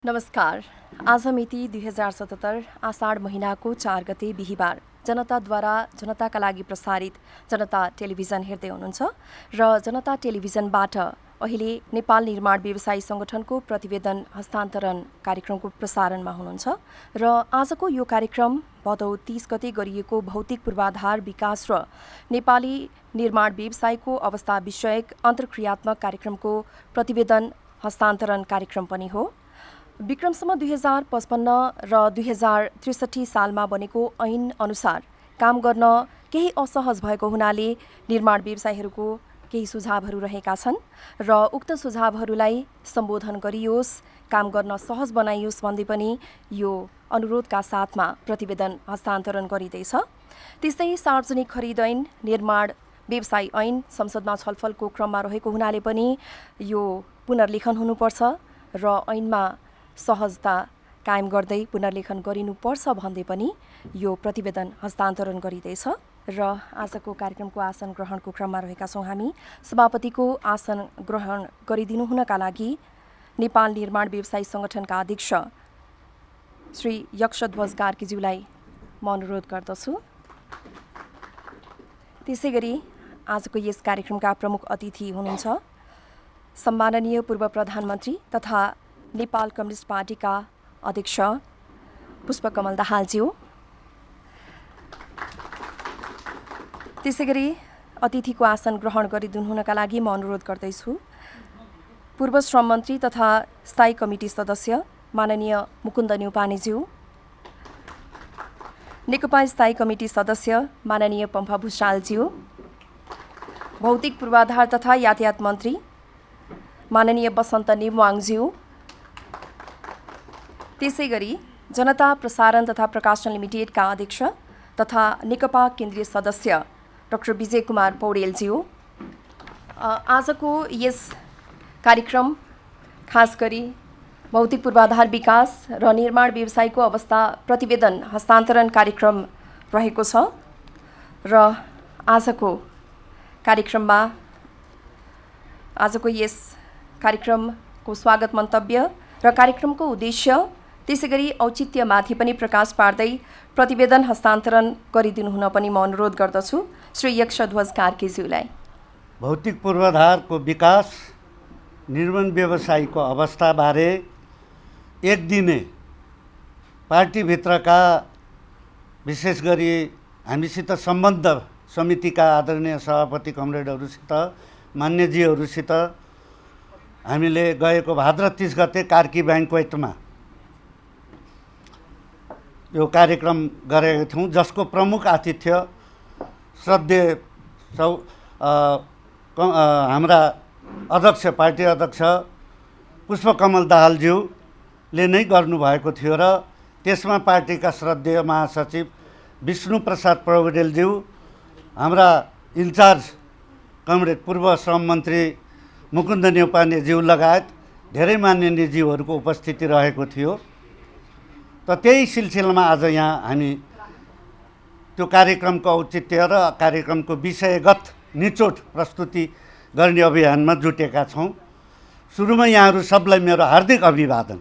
नमस्कार। आज मिति 2077 आषाढ महिनाको 4 गते बिहिबार जनताद्वारा जनताका लागि प्रसारित जनता टेलिभिजन हेर्दै हुनुहुन्छ र जनता टेलिभिजनबाट अहिले नेपाल निर्माण व्यवसायी संगठनको प्रतिवेदन हस्तान्तरण कार्यक्रमको प्रसारणमा हुनुहुन्छ र आजको यो कार्यक्रम भदौ 30 गते गरिएको भौतिक पूर्वाधार विकास र नेपाली निर्माण व्यवसायको अवस्था विषयक अन्तर्क्रियात्मक कार्यक्रमको प्रतिवेदन हस्तान्तरण कार्यक्रम पनि हो। विक्रमसम्म 2055 र 2063 सालमा बनेको ऐन अनुसार काम गर्न केही असहज भएको हुनाले निर्माण व्यवसायीहरूको केही सुझावहरू रहेका छन् र उक्त सुझावहरूलाई सम्बोधन गरियोस्, काम गर्न सहज बनाइयोस् भन्दै पनि यो अनुरोधका साथमा प्रतिवेदन हस्तान्तरण गरिँदैछ। त्यस्तै सार्वजनिक खरिद ऐन, निर्माण व्यवसाय ऐन संसदमा छलफलको क्रममा रहेको हुनाले पनि यो पुनर्लेखन हुनुपर्छ र ऐनमा सहजता कायम गर्दै पुनर्लेखन गरिनुपर्छ भन्दै पनि यो प्रतिवेदन हस्तान्तरण गरिँदैछ र आजको कार्यक्रमको आसन ग्रहणको क्रममा रहेका छौँ। हामी सभापतिको आसन ग्रहण गरिदिनुहुनका लागि नेपाल निर्माण व्यवसायी संगठनका अध्यक्ष श्री यक्षध्वज कार्कीज्यूलाई म अनुरोध गर्दछु। त्यसै गरी आजको यस कार्यक्रमका प्रमुख अतिथि हुनुहुन्छ सम्माननीय पूर्व प्रधानमन्त्री तथा नेपाल कम्युनिस्ट पार्टीका अध्यक्ष पुष्पकमल दाहालज्यू। त्यसै गरी अतिथिको आसन ग्रहण गरिदिनुहुनका लागि म अनुरोध गर्दैछु पूर्व श्रम मन्त्री तथा स्थायी कमिटी सदस्य माननीय मुकुन्द न्यौपानेज्यू, नेकपा स्थायी कमिटी सदस्य माननीय पम्फा भुषालज्यू, भौतिक पूर्वाधार तथा यातायात मन्त्री माननीय बसन्त नेमवाङज्यू, त्यसै गरी जनता प्रसारण तथा प्रकाशन लिमिटेडका अध्यक्ष तथा नेकपा केन्द्रीय सदस्य डाक्टर विजय कुमार पौडेलज्यू। आजको यस कार्यक्रम खास गरी भौतिक पूर्वाधार विकास र निर्माण व्यवसायको अवस्था प्रतिवेदन हस्तान्तरण कार्यक्रम रहेको छ र आजको यस कार्यक्रमको स्वागत मन्तव्य र कार्यक्रमको उद्देश्य त्यसै गरी औचित्यमाथि पनि प्रकाश पार्दै प्रतिवेदन हस्तान्तरण गरिदिनुहुन पनि म अनुरोध गर्दछु श्री यक्षध्वज कार्कीज्यूलाई। भौतिक पूर्वाधारको विकास, निर्माण व्यवसायीको अवस्थाबारे एक दिने पार्टीभित्रका विशेष गरी हामीसित सम्बन्ध समितिका आदरणीय सभापति कमरेडहरूसित मान्यजीहरूसित हामीले गएको भाद्र 30 गते कार्की ब्याङ्क्वेटमा यो कार्यक्रम गरेका थियौँ, जसको प्रमुख आतिथ्य श्रद्धेय हाम्रा अध्यक्ष पार्टी अध्यक्ष पुष्पकमल दाहालज्यूले नै गर्नुभएको थियो र त्यसमा पार्टीका श्रद्धेय महासचिव विष्णु प्रसाद पौडेलज्यू, हाम्रा इन्चार्ज कमरेड पूर्व श्रम मन्त्री मुकुन्द न्यौपानेज्यू लगायत धेरै मान्यज्यूहरूको उपस्थिति रहेको थियो। त त्यही सिलसिलामा आज यहाँ हामी त्यो कार्यक्रमको औचित्य र कार्यक्रमको विषयगत निचोड प्रस्तुति गर्ने अभियानमा जुटेका छौँ। सुरुमा यहाँहरू सबलाई मेरो हार्दिक अभिवादन।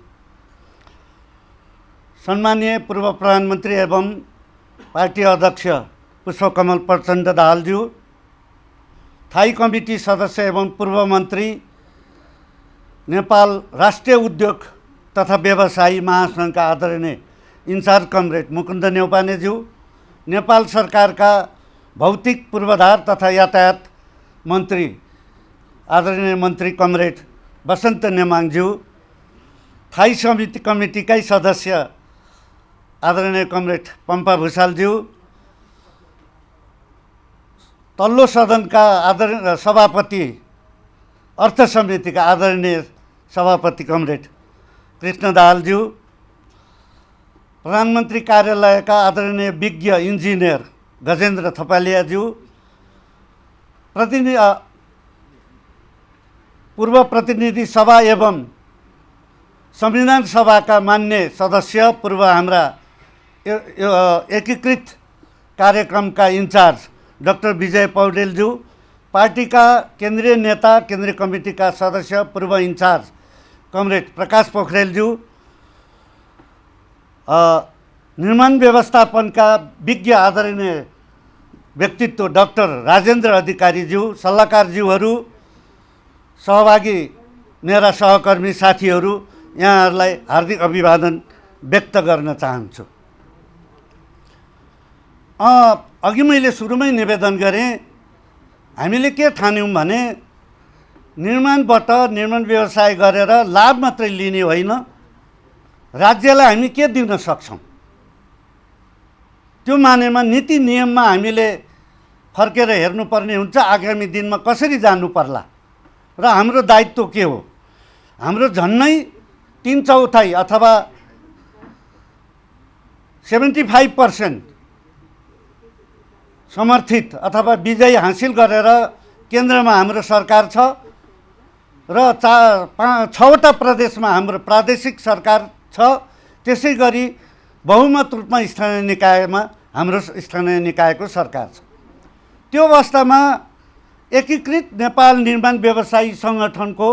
सम्माननीय पूर्व प्रधानमन्त्री एवं पार्टी अध्यक्ष पुष्पकमल प्रचण्ड दाहालज्यू, स्थायी कमिटी सदस्य एवं पूर्व मन्त्री नेपाल राष्ट्रिय उद्योग तथा व्यवसायी महासङ्घका आदरणीय इन्चार्ज कमरेड मुकुन्द न्यौपानेज्यू, नेपाल सरकारका भौतिक पूर्वाधार तथा यातायात मन्त्री आदरणीय मन्त्री कमरेड बसन्त नेमाङज्यू, स्थायी समिति कमिटीकै सदस्य आदरणीय कमरेड पम्फा भुषालज्यू, तल्लो सदनका आदरणीय सभापति अर्थ समितिका आदरणीय सभापति कमरेड कृष्ण दाहालज्यू, प्रधानमन्त्री कार्यालयका आदरणीय विज्ञ इन्जिनियर गजेन्द्र थपालियाज्यू, पूर्व प्रतिनिधि सभा एवं संविधान सभाका मान्य सदस्य, पूर्व हाम्रा एकीकृत कार्यक्रमका इन्चार्ज डाक्टर विजय पौडेलज्यू, पार्टीका केन्द्रीय नेता, केन्द्रीय कमिटीका सदस्य, पूर्व इन्चार्ज कमरेड प्रकाश पोखरेलज्यू, निर्माण व्यवस्थापनका विज्ञ आदरणीय व्यक्तित्व डाक्टर राजेन्द्र अधिकारीज्यू, सल्लाहकारज्यूहरू, सहभागी मेरा सहकर्मी साथीहरू, यहाँहरूलाई हार्दिक अभिवादन व्यक्त गर्न चाहन्छु। अघि मैले सुरुमै निवेदन गरेँ, हामीले के ठान्यौँ भने निर्माणबाट निर्माण व्यवसाय गरेर लाभ मात्रै लिने होइन, राज्यलाई हामी के दिन सक्छौँ त्यो मानेमा नीति नियममा हामीले फर्केर हेर्नुपर्ने हुन्छ। आगामी दिनमा कसरी जानु पर्ला र हाम्रो दायित्व के हो। हाम्रो झन्नै 3/4 अथवा 75% समर्थित अथवा विजय हासिल गरेर केन्द्रमा हाम्रो सरकार छ र 6वटा प्रदेशमा हाम्रो प्रादेशिक सरकार छ। त्यसै गरी बहुमत रूपमा स्थानीय निकायमा हाम्रो स्थानीय निकायको सरकार छ। त्यो अवस्थामा एकीकृत नेपाल निर्माण व्यवसायी सङ्गठनको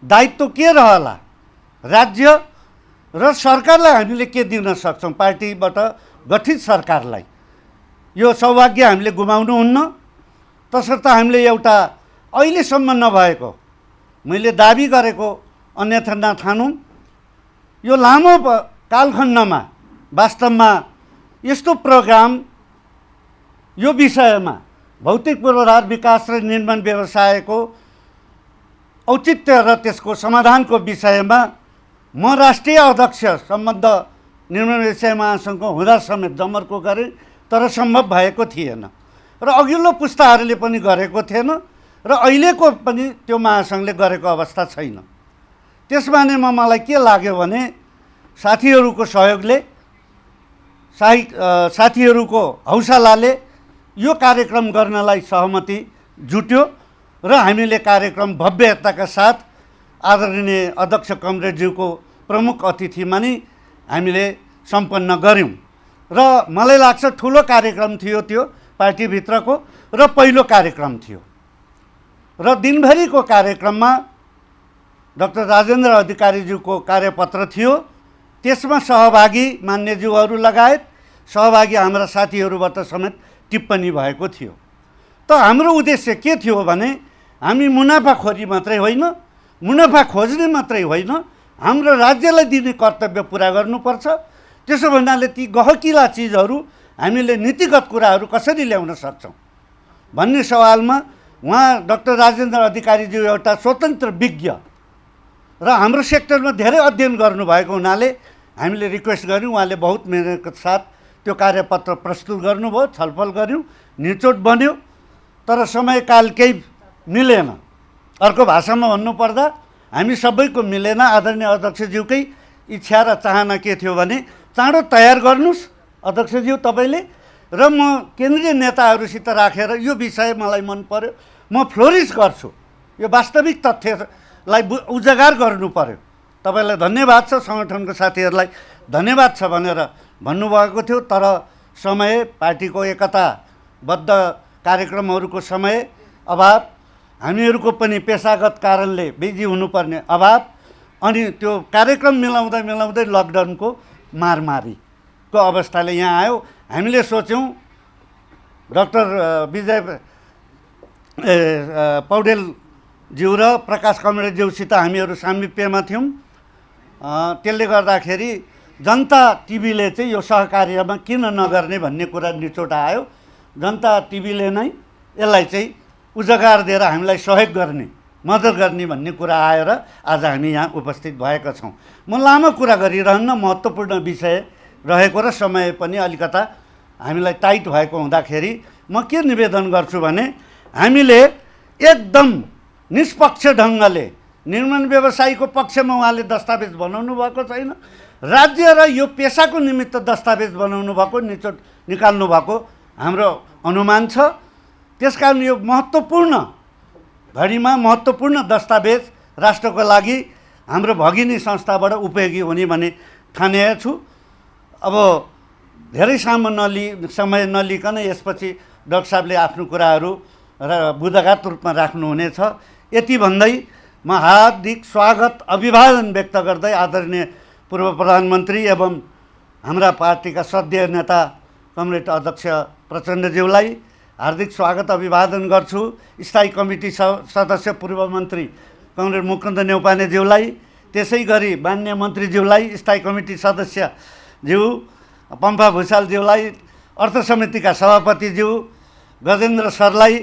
दायित्व के रहला, राज्य र सरकारलाई हामीले के दिन सक्छौँ, पार्टीबाट गठित सरकारलाई। यो सौभाग्य हामीले गुमाउनुहुन्न। तसर्थ हामीले एउटा अहिलेसम्म नभएको, मैले दाबी गरेको अन्यथा नठानौँ, यो लामो कालखण्डमा वास्तवमा यस्तो प्रोग्राम यो विषयमा भौतिक पूर्वाधार विकास र निर्माण व्यवसायको औचित्य र त्यसको समाधानको विषयमा म राष्ट्रिय अध्यक्ष सम्बन्ध निर्माण व्यवसाय महासङ्घको हुँदा समेत जमर्को गरेँ, तर सम्भव भएको थिएन र अघिल्लो पुस्ताहरूले पनि गरेको थिएन र अहिलेको पनि त्यो महासङ्घले गरेको अवस्था छैन। त्यसमानेमा मलाई के लाग्यो भने साथीहरूको सहयोगले, साथीहरूको हौसलाले यो कार्यक्रम गर्नलाई सहमति जुट्यो र हामीले कार्यक्रम भव्यताका साथ आदरणीय अध्यक्ष कमरेडज्यूको प्रमुख अतिथिमा नै हामीले सम्पन्न गऱ्यौँ र मलाई लाग्छ ठुलो कार्यक्रम थियो त्यो, पार्टीभित्रको र पहिलो कार्यक्रम थियो। र दिनभरिको कार्यक्रममा डाक्टर राजेन्द्र अधिकारीज्यूको कार्यपत्र थियो। त्यसमा सहभागी मान्यज्यूहरू लगायत सहभागी हाम्रा साथीहरूबाट समेत टिप्पणी भएको थियो। त हाम्रो उद्देश्य के थियो भने हामी मुनाफाखोरी मात्रै होइन, मुनाफा खोज्ने मात्रै होइन, हाम्रो राज्यलाई दिने कर्तव्य पुरा गर्नुपर्छ। त्यसो भन्नाले ती गहकिला चिजहरू हामीले नीतिगत कुराहरू कसरी ल्याउन सक्छौँ भन्ने सवालमा उहाँ डाक्टर राजेन्द्र अधिकारीज्यू एउटा स्वतन्त्र विज्ञ र हाम्रो सेक्टरमा धेरै अध्ययन गर्नुभएको हुनाले हामीले रिक्वेस्ट गऱ्यौँ। उहाँले बहुत मेहनतको साथ त्यो कार्यपत्र प्रस्तुत गर्नुभयो, छलफल गऱ्यौँ, निचोट बन्यो। तर समयकाल केही मिलेन। अर्को भाषामा भन्नुपर्दा हामी सबैको मिलेन। आदरणीय अध्यक्षज्यूकै इच्छा र चाहना के थियो भने चाँडो तयार गर्नुहोस् अध्यक्षज्यू तपाईँले, र म केन्द्रीय नेताहरूसित राखेर यो विषय मलाई मन पर्यो, म फ्लोरिस गर्छु, यो वास्तविक तथ्यलाई उजागर गर्नु पर्यो। तपाईँलाई धन्यवाद छ, सङ्गठनको साथीहरूलाई धन्यवाद छ भनेर भन्नुभएको थियो। तर समय, पार्टीको एकताबद्ध कार्यक्रमहरूको समय अभाव, हामीहरूको पनि पेसागत कारणले बिजी हुनुपर्ने अभाव, अनि त्यो कार्यक्रम मिलाउँदै लकडाउनको मारमारीको अवस्थाले यहाँ आयो। हामीले सोच्यौँ डाक्टर विजय पौडेलज्यू र प्रकाश कमरेडज्यूसित हामीहरू सामिप्यमा थियौँ। त्यसले गर्दाखेरि जनता टिभीले चाहिँ यो सहकार्यमा किन नगर्ने भन्ने कुरा निचोट आयो। जनता टिभीले नै यसलाई चाहिँ उजागर दिएर हामीलाई सहयोग गर्ने, मद्दत गर्ने भन्ने कुरा आएर आज हामी यहाँ उपस्थित भएका छौँ। म लामो कुरा गरिरहन्न, महत्त्वपूर्ण विषय रहेको र समय पनि अलिकता हामीलाई टाइट भएको हुँदाखेरि म के निवेदन गर्छु भने हामीले एकदम निष्पक्ष ढङ्गले निर्माण व्यवसायीको पक्षमा उहाँले दस्तावेज बनाउनु भएको छैन, राज्य र यो पेसाको निमित्त दस्तावेज बनाउनु भएको, निचोट निकाल्नु भएको हाम्रो अनुमान छ। त्यसकारण यो महत्त्वपूर्ण घडीमा महत्त्वपूर्ण दस्तावेज राष्ट्रको लागि हाम्रो भगिनी संस्थाबाट उपयोगी हुने भने ठानेको छु। अब धेरै समय नलिकन यसपछि डाक्टर साहबले आफ्नो कुराहरू र बुझागात रूपमा राख्नुहुनेछ। यति भन्दै म हार्दिक स्वागत, अभिवादन व्यक्त गर्दै आदरणीय पूर्व प्रधानमन्त्री एवं हाम्रा पार्टीका श्रद्धेय नेता कमरेड अध्यक्ष प्रचण्डज्यूलाई हार्दिक स्वागत अभिवादन गर्छु। स्थायी कमिटी सदस्य पूर्व मन्त्री कमरेड मुकुन्द नेउपानेज्यूलाई, त्यसै गरी मान्य मन्त्रीज्यूलाई, स्थायी कमिटी सदस्यज्यू पम्फा भुषालज्यूलाई, अर्थ समितिका सभापतिज्यू गजेन्द्र सरलाई,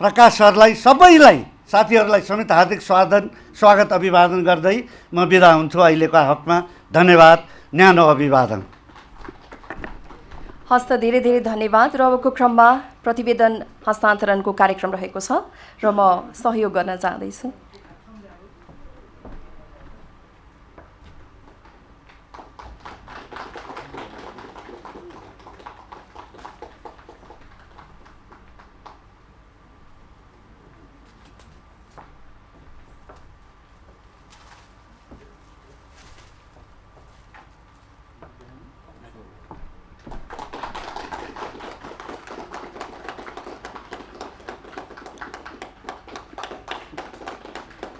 प्रकाश सरलाई, सबैलाई साथीहरूलाई समेत हार्दिक स्वागत अभिवादन गर्दै म बिदा हुन्छु। अहिलेको हकमा धन्यवाद, न्यानो अभिवादन। हस्त धेरै धेरै धन्यवाद। र अबको क्रममा प्रतिवेदन हस्तान्तरणको कार्यक्रम रहेको छ र म सहयोग गर्न चाहदैछु।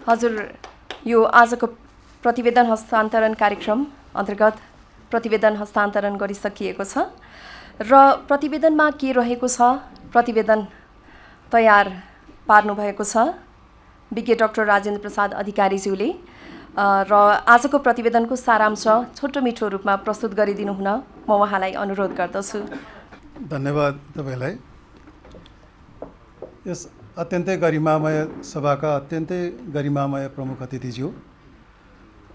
हजुर, यो आजको प्रतिवेदन हस्तान्तरण कार्यक्रम अन्तर्गत प्रतिवेदन हस्तान्तरण गरिसकिएको छ र प्रतिवेदनमा के रहेको छ, प्रतिवेदन तयार पार्नुभएको छ विज्ञ डाक्टर राजेन्द्र प्रसाद अधिकारीज्यूले र आजको प्रतिवेदनको सारांश छोटो मिठो रूपमा प्रस्तुत गरिदिनु हुन म उहाँलाई अनुरोध गर्दछु। धन्यवाद तपाईलाई। यस अत्यन्तै गरिमामय सभाका अत्यन्तै गरिमामय प्रमुख अतिथिज्यू,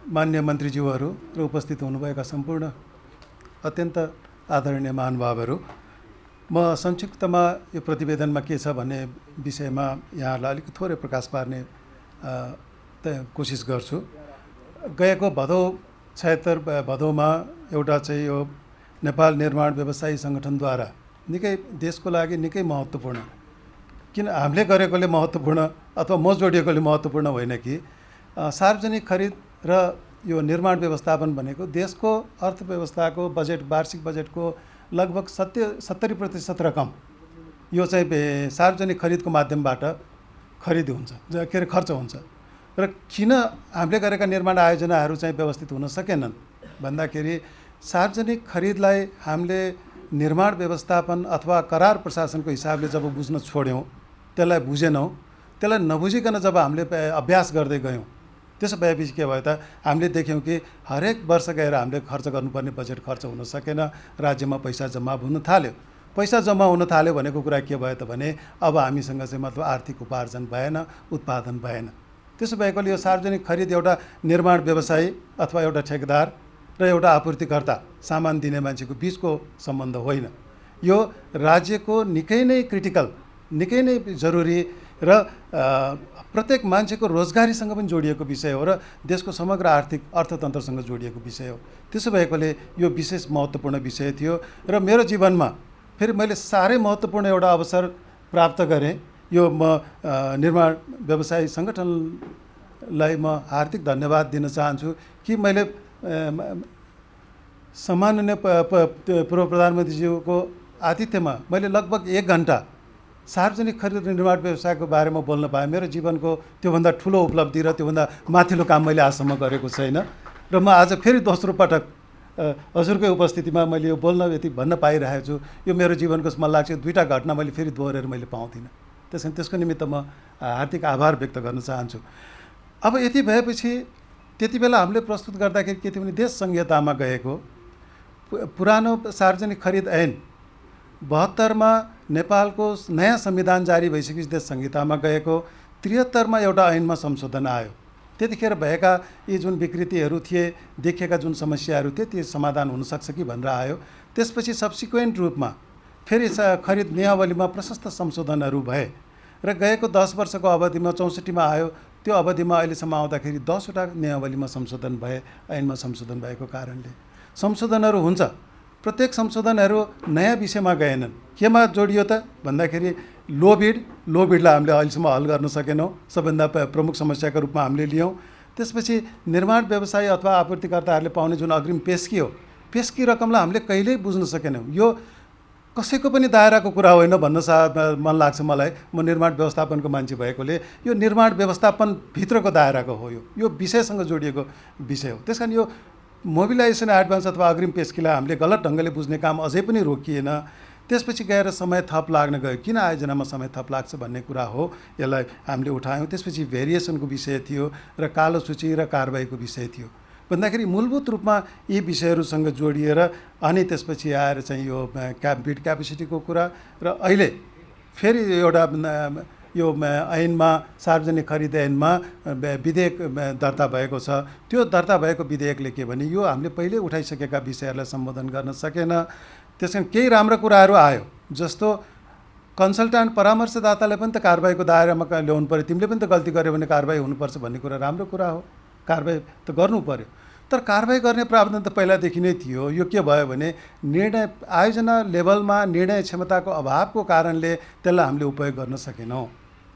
मान्य मन्त्रीज्यूहरू र उपस्थित हुनुभएका सम्पूर्ण अत्यन्त आदरणीय महानुभावहरू, म संक्षिप्तमा यो प्रतिवेदनमा के छ भन्ने विषयमा यहाँहरूलाई अलिक थोरै प्रकाश पार्ने कोसिस गर्छु। गएको भदौ 76 भदौमा एउटा चाहिँ यो नेपाल निर्माण व्यवसायी सङ्गठनद्वारा निकै देशको लागि निकै महत्त्वपूर्ण, किन हामीले गरेकोले महत्त्वपूर्ण अथवा म जोडिएकोले महत्त्वपूर्ण होइन कि सार्वजनिक खरिद र यो निर्माण व्यवस्थापन भनेको देशको अर्थव्यवस्थाको बजेट, वार्षिक बजेटको लगभग 70% रकम यो चाहिँ सार्वजनिक खरिदको माध्यमबाट खरिद हुन्छ, के अरे खर्च हुन्छ। र किन हामीले गरेका निर्माण आयोजनाहरू चाहिँ व्यवस्थित हुन सकेनन् भन्दाखेरि सार्वजनिक खरिदलाई हामीले निर्माण व्यवस्थापन अथवा करार प्रशासनको हिसाबले जब बुझ्न छोड्यौँ, त्यसलाई बुझेनौँ, त्यसलाई नबुझिकन जब हामीले अभ्यास गर्दै गयौँ, त्यसो भएपछि के भयो त हामीले देख्यौँ कि हरेक वर्ष गएर हामीले खर्च गर्नुपर्ने बजेट खर्च हुन सकेन, राज्यमा पैसा जम्मा हुन थाल्यो। पैसा जम्मा हुन थाल्यो भनेको कुरा के भयो त भने अब हामीसँग चाहिँ मतलब आर्थिक उपार्जन भएन, उत्पादन भएन। त्यसो भएकोले यो सार्वजनिक खरिद एउटा निर्माण व्यवसायी अथवा एउटा ठेकेदार र एउटा आपूर्तिकर्ता, सामान दिने मान्छेको बिचको सम्बन्ध होइन। यो राज्यको निकै नै क्रिटिकल, निकै नै जरुरी र प्रत्येक मान्छेको रोजगारीसँग पनि जोडिएको विषय हो र देशको समग्र आर्थिक अर्थतन्त्रसँग जोडिएको विषय हो। त्यसो भएकोले यो विशेष महत्त्वपूर्ण विषय थियो र मेरो जीवनमा फेरि मैले साह्रै महत्त्वपूर्ण एउटा अवसर प्राप्त गरेँ। यो म निर्माण व्यवसायी सङ्गठनलाई म हार्दिक धन्यवाद दिन चाहन्छु कि मैले सम्माननीय पूर्व प्रधानमन्त्रीज्यूको आतिथ्यमा मैले लगभग 1 घन्टा सार्वजनिक खरिद र निर्माण व्यवसायको बारेमा बोल्न पाएँ। मेरो जीवनको त्योभन्दा ठुलो उपलब्धि र त्योभन्दा माथिल्लो काम मैले आजसम्म गरेको छैन र म आज फेरि दोस्रो पटक हजुरकै उपस्थितिमा मैले यो बोल्न यति भन्न पाइरहेको छु। यो मेरो जीवनको मलाई लाग्छ 2टा घटना मैले फेरि दोहोरेर मैले पाउँदिनँ। त्यसको निमित्त म हार्दिक आभार व्यक्त गर्न चाहन्छु। अब यति भएपछि त्यति बेला हामीले प्रस्तुत गर्दाखेरि के थियो भने देश संहितामा गएको पुरानो सार्वजनिक खरिद ऐन 72मा नेपालको नयाँ संविधान जारी भइसकेपछि देश संहितामा गएको, 73मा एउटा ऐनमा संशोधन आयो। त्यतिखेर भएका यी जुन विकृतिहरू थिए, देखिएका जुन समस्याहरू थिए, त्यो समाधान हुनसक्छ कि भनेर आयो। त्यसपछि सब्सिक्वेन्ट रूपमा फेरि खरिद नियमावलीमा प्रशस्त संशोधनहरू भए र गएको 10 वर्षको अवधिमा 64मा आयो। त्यो अवधिमा अहिलेसम्म आउँदाखेरि 10वटा नियमावलीमा संशोधन भए, ऐनमा संशोधन भएको कारणले संशोधनहरू हुन्छ। प्रत्येक संशोधनहरू नयाँ विषयमा गएनन्। केमा जोडियो त भन्दाखेरि लोबिडलाई हामीले अहिलेसम्म हल गर्न सकेनौँ, सबभन्दा प्रमुख समस्याको रूपमा हामीले लियौँ। त्यसपछि निर्माण व्यवसायी अथवा आपूर्तिकर्ताहरूले पाउने जुन अग्रिम पेस्की हो, पेस्की रकमलाई हामीले कहिल्यै बुझ्न सकेनौँ। यो कसैको पनि दायराको कुरा होइन भन्न मन लाग्छ मलाई। म निर्माण व्यवस्थापनको मान्छे भएकोले यो निर्माण व्यवस्थापन भित्रको दायराको हो। यो विषयसँग जोडिएको विषय हो। त्यस कारण यो मोबिलाइजेसन एडभान्स अथवा अग्रिम पेस्कीलाई हामीले गलत ढङ्गले बुझ्ने काम अझै पनि रोकिएन। त्यसपछि गएर समय थप लाग्न गयो, किन आयोजनामा समय थप लाग्छ भन्ने कुरा हो, यसलाई हामीले उठायौँ। त्यसपछि भेरिएसनको विषय थियो र कालो सूची र कारबाहीको विषय थियो। भन्दाखेरि मूलभूत रूपमा यी विषयहरूसँग जोडिएर अनि त्यसपछि आएर चाहिँ यो बिड क्यापेसिटीको कुरा र अहिले फेरि एउटा यो ऐनमा सार्वजनिक खरिद ऐनमा विधेयक दर्ता भएको छ। त्यो दर्ता भएको विधेयकले के भने यो हामीले पहिले उठाइसकेका विषयहरूलाई सम्बोधन गर्न सकेन। त्यस कारण केही राम्रो कुराहरू आयो, जस्तो कन्सल्ट्यान्ट परामर्शदातालाई पनि त कारबाहीको दायरामा ल्याउनु पऱ्यो। तिमीले पनि त गल्ती गर्यो भने कारबाही हुनुपर्छ भन्ने कुरा राम्रो कुरा हो, कारबाही त गर्नु पऱ्यो। तर कारबाही गर्ने प्रावधान त पहिलादेखि नै थियो। यो के भयो भने निर्णय आयोजना लेभलमा निर्णय क्षमताको अभावको कारणले त्यसलाई हामीले उपयोग गर्न सकेनौँ,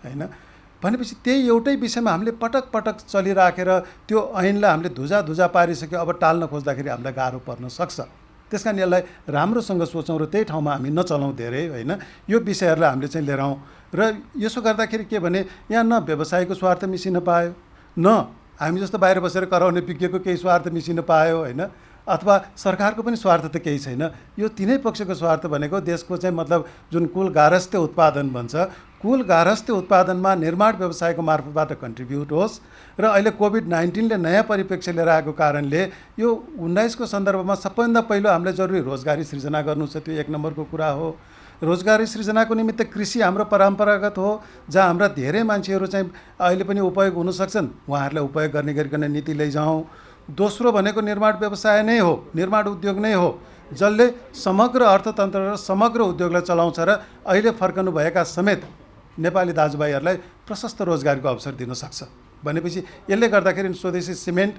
होइन। भनेपछि त्यही एउटै विषयमा हामीले पटक पटक चलिराखेर त्यो ऐनलाई हामीले धुजा पारिसक्यो। अब टाल्न खोज्दाखेरि हामीलाई गाह्रो पर्न सक्छ। त्यस कारण यसलाई राम्रोसँग सोचौँ र त्यही ठाउँमा हामी नचलाउँ धेरै, होइन। यो विषयहरूलाई हामीले चाहिँ लिएर आउँ र यसो गर्दाखेरि के भने यहाँ न व्यवसायको स्वार्थ मिसिन पायो, न हामी जस्तो बाहिर बसेर कराउने विज्ञको केही स्वार्थ मिसिन पायो, होइन। अथवा सरकारको पनि स्वार्थ त केही छैन। यो तिनै पक्षको स्वार्थ भनेको देशको चाहिँ मतलब जुन कुल गारस्थ्य उत्पादन भन्छ, कुल गारस्थ्य उत्पादनमा निर्माण व्यवसायको मार्फतबाट कन्ट्रिब्युट होस्। र अहिले कोभिड-19ले नयाँ परिप्रेक्ष्य लिएर आएको कारणले यो 19को सन्दर्भमा सबैभन्दा पहिलो हामीलाई जरुरी रोजगारी सृजना गर्नु छ, त्यो एक नम्बरको कुरा हो। रोजगारी सृजनाको निमित्त कृषि हाम्रो परम्परागत हो, जहाँ हाम्रा धेरै मान्छेहरू चाहिँ अहिले पनि उपयोग हुन सक्छन्, उहाँहरूलाई उपयोग गर्ने गरिकन नीति लैजाउँ। दोस्रो भनेको निर्माण व्यवसाय नै हो, निर्माण उद्योग नै हो, जसले समग्र अर्थतन्त्र र समग्र उद्योगलाई चलाउँछ र अहिले फर्कनुभएका समेत नेपाली दाजुभाइहरूलाई प्रशस्त रोजगारीको अवसर दिन सक्छ। भनेपछि यसले गर्दाखेरि स्वदेशी सिमेन्ट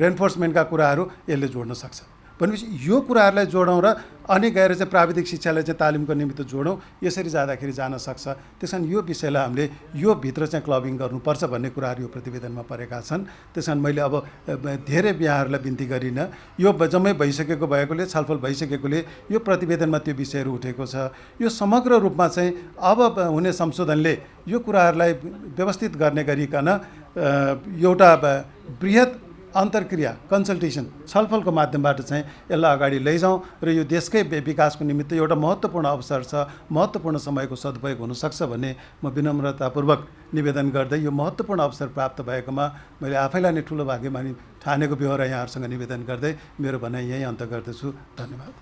रेन्फोर्समेन्टका कुराहरू यसले जोड्न सक्छ। भनेपछि यो कुराहरूलाई जोडौँ र अनि गएर चाहिँ प्राविधिक शिक्षालाई चाहिँ तालिमको निमित्त जोडौँ। यसरी जाँदाखेरि जान सक्छ। त्यस कारण यो विषयलाई हामीले यो भित्र चाहिँ क्लबिङ गर्नुपर्छ भन्ने कुराहरू यो प्रतिवेदनमा परेका छन्। त्यस कारण मैले अब धेरै बिहाहरूलाई बिन्ती गरिनँ। यो जम्मै भइसकेको भएकोले, छलफल भइसकेकोले यो प्रतिवेदनमा त्यो विषयहरू उठेको छ। यो समग्र रूपमा चाहिँ अब हुने संशोधनले यो कुराहरूलाई व्यवस्थित गर्ने गरिकन एउटा बृहत अन्तर्क्रिया कन्सल्टेसन छलफलको माध्यमबाट चाहिँ यसलाई अगाडि लैजाउँ र यो देशकै विकासको निमित्त एउटा महत्त्वपूर्ण अवसर छ, महत्त्वपूर्ण समयको सदुपयोग हुनसक्छ भन्ने म विनम्रतापूर्वक निवेदन गर्दै यो महत्त्वपूर्ण अवसर प्राप्त भएकोमा मैले आफैलाई नै ठुलो भाग्यमानी ठानेको बेहोरा यहाँहरूसँग निवेदन गर्दै मेरो भनाइ यहीँ अन्त गर्दछु। धन्यवाद।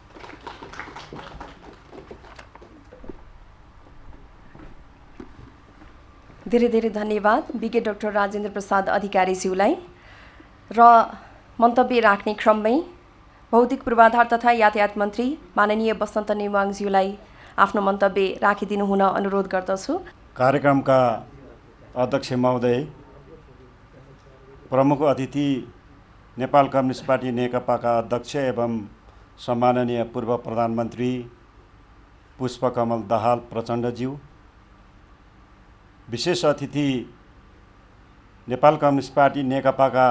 धेरै धेरै धन्यवाद विज्ञ डाक्टर राजेन्द्र प्रसाद अधिकारीज्यूलाई। र मन्तव्य राख्ने क्रममै भौतिक पूर्वाधार तथा यातायात मन्त्री माननीय बसन्त नेवाङज्यूलाई आफ्नो मन्तव्य राखिदिनु हुन अनुरोध गर्दछु। कार्यक्रमका अध्यक्ष महोदय, प्रमुख अतिथि नेपाल कम्युनिस्ट पार्टी नेकपाका अध्यक्ष एवं सम्माननीय पूर्व प्रधानमन्त्री पुष्पकमल दाहाल प्रचण्डज्यू, विशेष अतिथि नेपाल कम्युनिस्ट पार्टी नेकपाका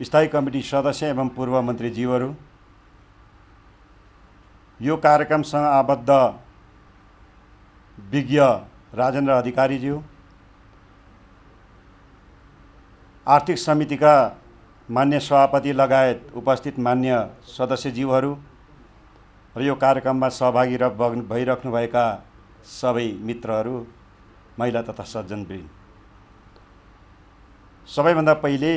स्थायी कमिटी सदस्य एवं पूर्व मन्त्रीज्यूहरू, यो कार्यक्रमसँग आबद्ध विज्ञ राजेन्द्र अधिकारीज्यू, आर्थिक समितिका मान्य सभापति लगायत उपस्थित मान्य सदस्यज्यूहरू र यो कार्यक्रममा सहभागी भइराख्नुभएका सबै मित्रहरू, महिला तथा सज्जनवृन्द, सबैभन्दा पहिले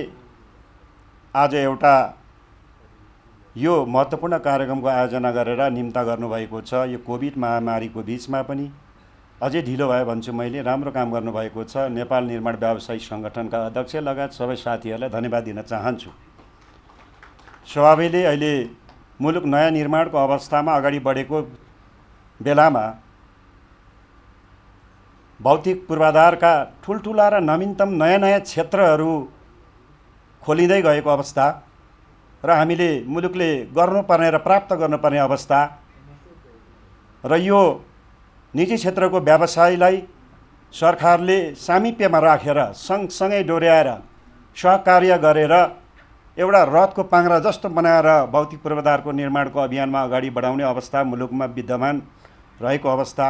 आज एउटा यो महत्त्वपूर्ण कार्यक्रमको आयोजना गरेर निम्ता गर्नुभएको छ। यो कोभिड महामारीको बिचमा पनि अझै ढिलो भयो भन्छु मैले, राम्रो काम गर्नुभएको छ। नेपाल निर्माण व्यावसायिक सङ्गठनका अध्यक्ष लगायत सबै साथीहरूलाई धन्यवाद दिन चाहन्छु। स्वाभाविकले अहिले मुलुक नयाँ निर्माणको अवस्थामा अगाडि बढेको बेलामा भौतिक पूर्वाधारका ठुल्ठुला र नवीनतम नयाँ क्षेत्रहरू खोलिँदै गएको अवस्था र हामीले मुलुकले गर्नुपर्ने र प्राप्त गर्नुपर्ने अवस्था र यो निजी क्षेत्रको व्यवसायलाई सरकारले सामिप्यमा राखेर सँगसँगै डोर्याएर सहकार्य गरेर एउटा रथको पाङ्ग्रा जस्तो बनाएर भौतिक पूर्वाधारको निर्माणको अभियानमा अगाडि बढाउने अवस्था मुलुकमा विद्यमान रहेको अवस्था।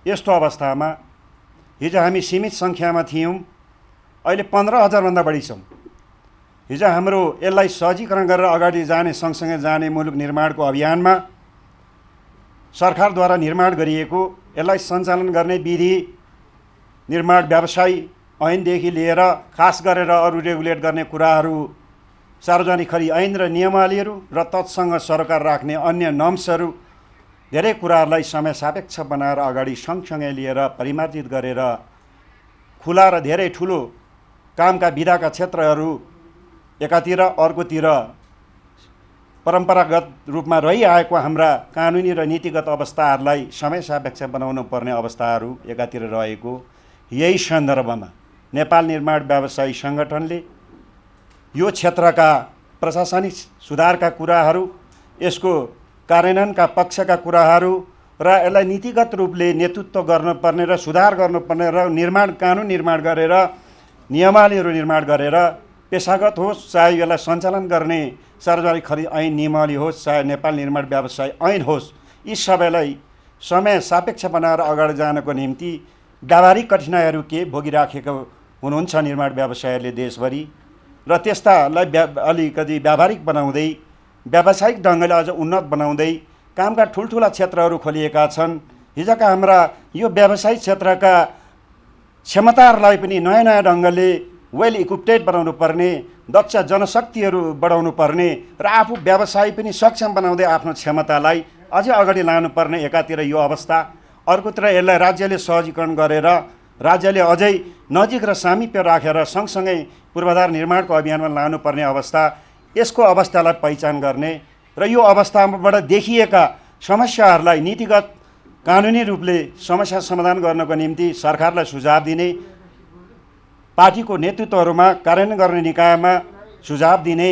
यस्तो अवस्थामा हिजो हामी सीमित सङ्ख्यामा थियौँ, अहिले 15,000 भन्दा बढी छौँ। हिजो हाम्रो यसलाई सहजीकरण गरेर अगाडि जाने सँगसँगै जाने मुलुक निर्माणको अभियानमा सरकारद्वारा निर्माण गरिएको यसलाई सञ्चालन गर्ने विधि, निर्माण व्यवसाय ऐनदेखि लिएर खास गरेर अरू रेगुलेट गर्ने कुराहरू, सार्वजनिक खरिद ऐन र नियमावलीहरू र तत्सँग सरकार राख्ने अन्य नर्म्सहरू, धेरै कुराहरूलाई समय सापेक्ष बनाएर अगाडि सँगसँगै लिएर परिमार्जित गरेर खुला र धेरै ठुलो कामका विधाका क्षेत्रहरू एकातिर, अर्कोतिर परम्परागत रूपमा रहिआएको हाम्रा कानुनी र नीतिगत अवस्थाहरूलाई समय सापेक्ष बनाउनु पर्ने अवस्थाहरू एकातिर रहेको, यही सन्दर्भमा नेपाल निर्माण व्यवसायी सङ्गठनले यो क्षेत्रका प्रशासनिक सुधारका कुराहरू, यसको कार्यान्वयनका पक्षका कुराहरू र यसलाई नीतिगत रूपले नेतृत्व गर्नुपर्ने र सुधार गर्नुपर्ने र कानुन निर्माण गरेर नियमावलीहरू निर्माण गरेर पेसागत होस्, चाहे यसलाई सञ्चालन गर्ने सार्वजनिक खरिद ऐन नियमावली होस्, चाहे नेपाल निर्माण व्यवसाय ऐन होस्, यी सबैलाई समय सापेक्ष बनाएर अगाडि जानको निम्ति व्यावहारिक कठिनाइहरू के भोगिराखेको हुनुहुन्छ निर्माण व्यवसायले देशभरि, र त्यस्तालाई अलिकति व्यावहारिक बनाउँदै व्यावसायिक ढङ्गले अझ उन्नत बनाउँदै कामका ठुल्ठुला क्षेत्रहरू खोलिएका छन्। हिजोका हाम्रा यो व्यावसायिक क्षेत्रका क्षमताहरूलाई पनि नयाँ नयाँ ढङ्गले वेल इक्विप्टेड बनाउनु पर्ने, दक्ष जनशक्तिहरू बढाउनु पर्ने र आफू व्यवसाय पनि सक्षम बनाउँदै आफ्नो क्षमतालाई अझै अगाडि लानुपर्ने एकातिर यो अवस्था, अर्कोतिर यसलाई राज्यले सहजीकरण गरेर राज्यले अझै नजिक र सामिप्य राखेर सँगसँगै पूर्वाधार निर्माणको अभियानमा लानुपर्ने अवस्था, यसको अवस्थालाई पहिचान गर्ने र यो अवस्थाबाट देखिएका समस्याहरूलाई नीतिगत कानुनी रूपले समस्या समाधान गर्नको निम्ति सरकारलाई सुझाव दिने, पार्टीको नेतृत्वहरूमा कार्यान्वयन गर्ने निकायमा सुझाव दिने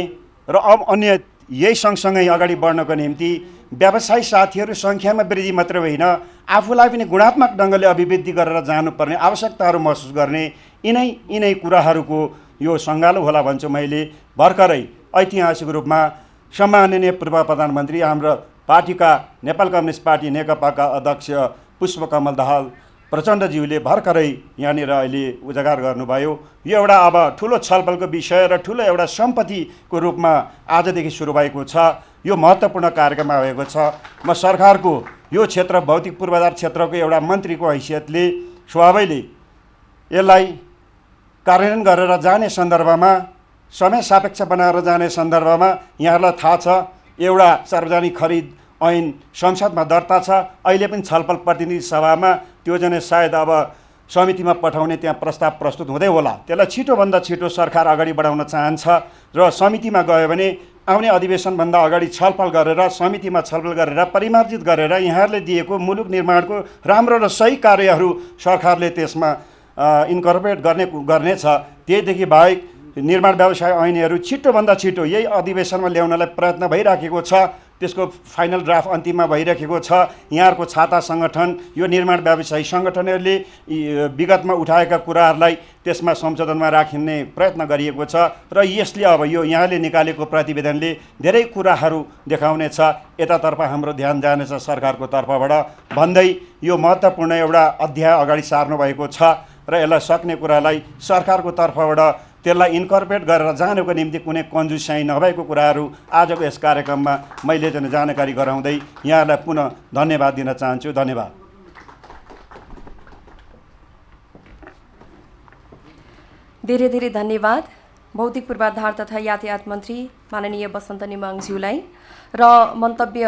र अब अन्य यही सँगसँगै अगाडि बढ्नको निम्ति व्यवसायी साथीहरू सङ्ख्यामा वृद्धि मात्र होइन, आफूलाई पनि गुणात्मक ढङ्गले अभिवृद्धि गरेर जानुपर्ने आवश्यकताहरू महसुस गर्ने, यिनै कुराहरूको यो सङ्गालो होला भन्छु मैले। भर्खरै ऐतिहासिक रूपमा सम्माननीय पूर्व प्रधानमन्त्री हाम्रो पार्टीका नेपाल कम्युनिस्ट पार्टी नेकपाका अध्यक्ष पुष्पकमल दाहाल प्रचण्डज्यूले भर्खरै यहाँनिर अहिले उजागर गर्नुभयो। यो एउटा अब ठुलो छलफलको विषय र ठुलो एउटा सम्पत्तिको रूपमा आजदेखि सुरु भएको छ। यो महत्त्वपूर्ण कार्यक्रम भएको छ। म सरकारको यो क्षेत्र भौतिक पूर्वाधार क्षेत्रको एउटा मन्त्रीको हैसियतले स्वभावैले यसलाई कार्यान्वयन गरेर जाने सन्दर्भमा, समय सापेक्ष बनाएर जाने सन्दर्भमा यहाँहरूलाई थाहा छ एउटा सार्वजनिक खरिद ऐन संसदमा दर्ता छ, अहिले पनि छलफल प्रतिनिधि सभामा त्यो चाहिँ सायद अब समितिमा पठाउने त्यहाँ प्रस्ताव प्रस्तुत हुँदै होला। त्यसलाई छिटोभन्दा छिटो सरकार अगाडि बढाउन चाहन्छ र समितिमा गयो भने आउने अधिवेशनभन्दा अगाडि छलफल गरेर समितिमा छलफल गरेर परिमार्जित गरेर यहाँहरूले दिएको मुलुक निर्माणको राम्रो र सही कार्यहरू सरकारले त्यसमा इन्कर्पोरेट गर्नेछ। त्यहीदेखि बाहेक निर्माण व्यवसाय ऐनहरू छिटोभन्दा छिटो यही अधिवेशनमा ल्याउनलाई प्रयत्न भइराखेको छ। त्यसको फाइनल ड्राफ्ट अन्तिममा भइरहेको छ। यहाँहरूको छाता सङ्गठन, यो निर्माण व्यवसायी सङ्गठनहरूले विगतमा उठाएका कुराहरूलाई त्यसमा संशोधनमा राखिने प्रयत्न गरिएको छ र यसले अब यो यहाँले निकालेको प्रतिवेदनले धेरै कुराहरू देखाउनेछ। यतातर्फ हाम्रो ध्यान जानेछ सरकारको तर्फबाट भन्दै यो महत्त्वपूर्ण एउटा अध्याय अगाडि सार्नु भएको छ र यसलाई सक्ने कुरालाई सरकारको तर्फबाट त्यसलाई इन्कर्पोरेट गरेर जानको निम्ति कुनै कन्जुसाइ नभएको कुराहरू आजको यस कार्यक्रममा मैले चाहिँ जानकारी गराउँदै यहाँहरूलाई पुनः धन्यवाद दिन चाहन्छु। धन्यवाद। धेरै धेरै धन्यवाद भौतिक पूर्वाधार तथा यातायात मन्त्री माननीय बसन्त नेमाङज्यूलाई। र मन्तव्य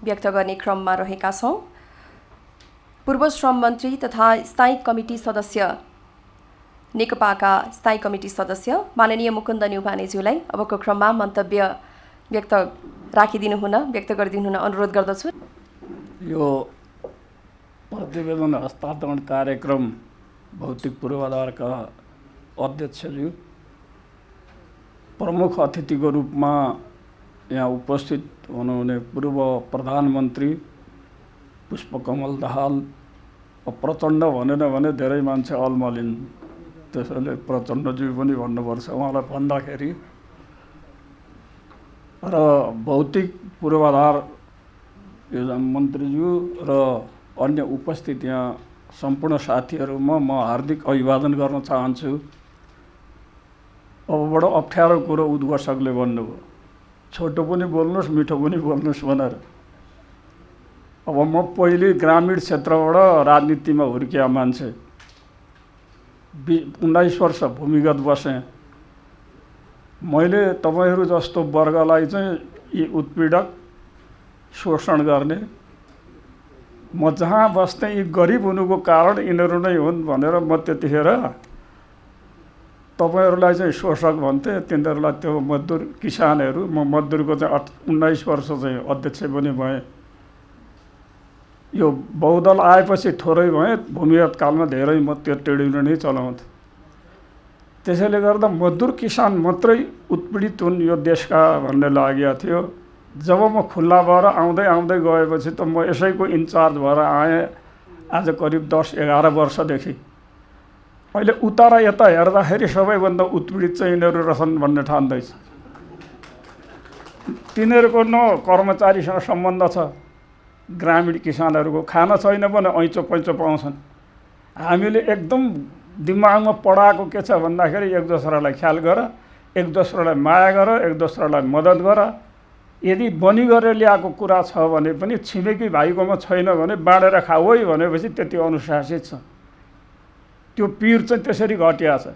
व्यक्त गर्ने क्रममा रहेका छौँ पूर्व श्रम मन्त्री तथा स्थायी कमिटी सदस्य नेकपाका स्थायी कमिटी सदस्य माननीय मुकुन्द न्यौपानेज्यूलाई अबको क्रममा मन्तव्य व्यक्त गरिदिनु हुन अनुरोध गर्दछु। यो प्रतिवेदन हस्तान्तरण कार्यक्रम भौतिक पूर्वाधारका अध्यक्षज्यू, प्रमुख अतिथिको रूपमा यहाँ उपस्थित हुनुहुने पूर्व प्रधानमन्त्री पुष्पकमल दाहाल, प्रचण्ड भनेन भने धेरै मान्छे अलमलिन्, त्यसैले प्रचण्डज्यू पनि भन्नुपर्छ उहाँलाई भन्दाखेरि, र भौतिक पूर्वाधार मन्त्रीज्यू र अन्य उपस्थित यहाँ सम्पूर्ण साथीहरूमा म हार्दिक अभिवादन गर्न चाहन्छु। अब बडो अप्ठ्यारो कुरो उद्घोषकले भन्नुभयो, छोटो पनि बोल्नुहोस् मिठो पनि बोल्नुहोस् भनेर। अब म पहिले ग्रामीण क्षेत्रबाट राजनीतिमा हुर्किया मान्छे, 19 वर्ष भूमिगत बसेँ। मैले तपाईँहरू जस्तो वर्गलाई चाहिँ यी उत्पीडक शोषण गर्ने, म जहाँ बस्थेँ यी गरिब हुनुको कारण यिनीहरू नै हुन् भनेर म त्यतिखेर तपाईँहरूलाई चाहिँ शोषक भन्थेँ। तिनीहरूलाई त्यो मजदुर किसानहरू, म मजदुरको चाहिँ 19 वर्ष चाहिँ अध्यक्ष पनि भएँ। यो बहुदल आएपछि थोरै भएँ, भूमिगत कालमा धेरै म त्यो ट्रेड युनियन नै चलाउँथेँ। त्यसैले गर्दा मजदुर किसान मात्रै उत्पीडित हुन् यो देशका भन्ने लागेको थियो। जब म खुल्ला भएर आउँदै आउँदै गएपछि त म यसैको इन्चार्ज भएर आएँ आज करिब 10-11 वर्षदेखि। अहिले उता र यता हेर्दाखेरि सबैभन्दा उत्पीडित चाहिँ यिनीहरू रहेछन् भन्ने ठान्दैछ। तिनीहरूको न कर्मचारीसँग सम्बन्ध छ, ग्रामीण किसानहरूको खाना छैन भने ऐँचो पैँचो पाउँछन्। हामीले एकदम दिमागमा पढाएको के छ भन्दाखेरि एक दोस्रालाई ख्याल गर, एक दोस्रालाई माया गर, एक दोस्रालाई मद्दत गर। यदि बनी गरेर ल्याएको कुरा छ भने पनि छिमेकी भाइकोमा छैन भने बाँडेर खाऊ है भनेपछि त्यति अनुशासित छ। त्यो पीर चाहिँ त्यसरी घटिया छ।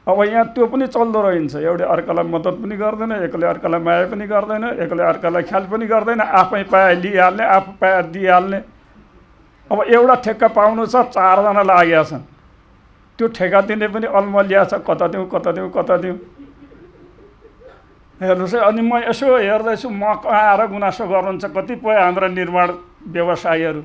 अब यहाँ त्यो पनि चल्दो रहन्छ, एउटै अर्कालाई मद्दत पनि गर्दैन, एकले अर्कालाई माया पनि गर्दैन, एकले अर्कालाई ख्याल पनि गर्दैन, आफै पाए लिइहाल्ने, आफू पाए दिइहाल्ने। अब एउटा ठेक्का पाउनु छ, 4 जना लागेका छन्, त्यो ठेक्का दिने पनि अलमलिया छ, कता दिउँ कता दिउँ कता दिउँ। हेर्नुहोस् है, अनि म यसो हेर्दैछु म कहाँ आएर गुनासो गर्नुहुन्छ कतिपय हाम्रा निर्माण व्यवसायीहरू।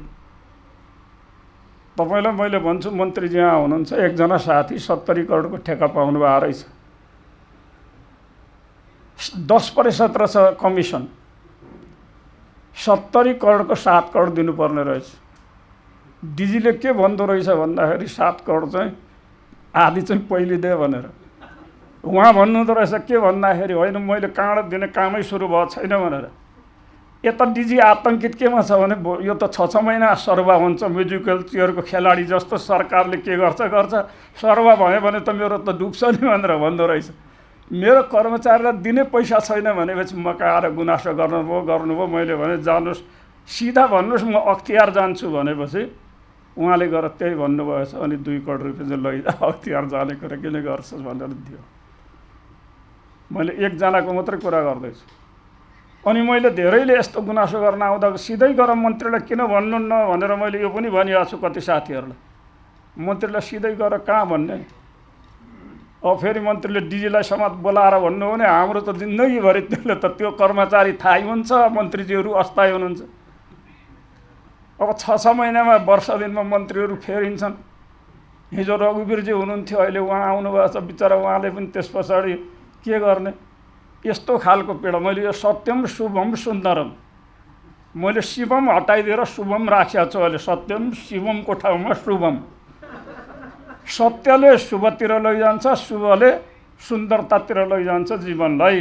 तपाईँलाई मैले भन्छु, मन्त्रीजी यहाँ हुनुहुन्छ, एकजना साथी 70 करोडको ठेक्का पाउनु भएको रहेछ। 10% रहेछ कमिसन, 70 करोडको 7 करोड दिनुपर्ने रहेछ। डिजीले के भन्दो रहेछ भन्दाखेरि 7 करोड चाहिँ आधी चाहिँ पहिले दे भनेर। उहाँ भन्नुहुँदो रहेछ के भन्दाखेरि होइन मैले कहाँबाट दिने, कामै सुरु भएको छैन भनेर। यता डिजी आतङ्कित केमा छ भने यो त 6 महिना सरुवा हुन्छ, म्युजिकल चेयरको खेलाडी जस्तो सरकारले के गर्छ गर्छ, सरुवा भयो भने त मेरो त डुब्छ नि भनेर भन्दो रहेछ। मेरो कर्मचारीलाई दिने पैसा छैन भनेपछि म कहाँ आएर गुनासो गर्नुभयो। मैले भने जानुहोस् सिधा भन्नुहोस् म अख्तियार जान्छु भनेपछि उहाँले गएर त्यही भन्नुभएछ। अनि 2 करोड रुपियाँ चाहिँ लैजा, अख्तियार जाने कुरा किन गर्छस् भनेर दियो। मैले एकजनाको मात्रै कुरा गर्दैछु। अनि मैले धेरैले यस्तो गुनासो गर्न आउँदा सिधै गएर मन्त्रीलाई किन भन्नुहुन्न भनेर मैले यो पनि भनिरहेको छु कति साथीहरूलाई। मन्त्रीलाई सिधै गएर कहाँ भन्ने। अब फेरि मन्त्रीले डिजीलाई समात बोलाएर भन्नु भने हाम्रो त जिन्दगीभरि त्यसले त त्यो कर्मचारी थाहै हुन्छ, मन्त्रीजीहरू अस्थायी हुनुहुन्छ। अब 6 महिनामा वर्ष दिनमा मन्त्रीहरू फेरिन्छन्। हिजो रघुवीरजी हुनुहुन्थ्यो, अहिले उहाँ आउनुभएको छ, बिचरा उहाँले पनि त्यस पछाडि के गर्ने। यस्तो खालको पीडा। मैले यो सत्यम शुभम सुन्दरम, मैले शिवम हटाइदिएर शुभम राखेको छु। अहिले सत्यम शिवमको ठाउँमा शुभम। सत्यले शुभतिर लैजान्छ, शुभले सुन्दरतातिर लैजान्छ जीवनलाई।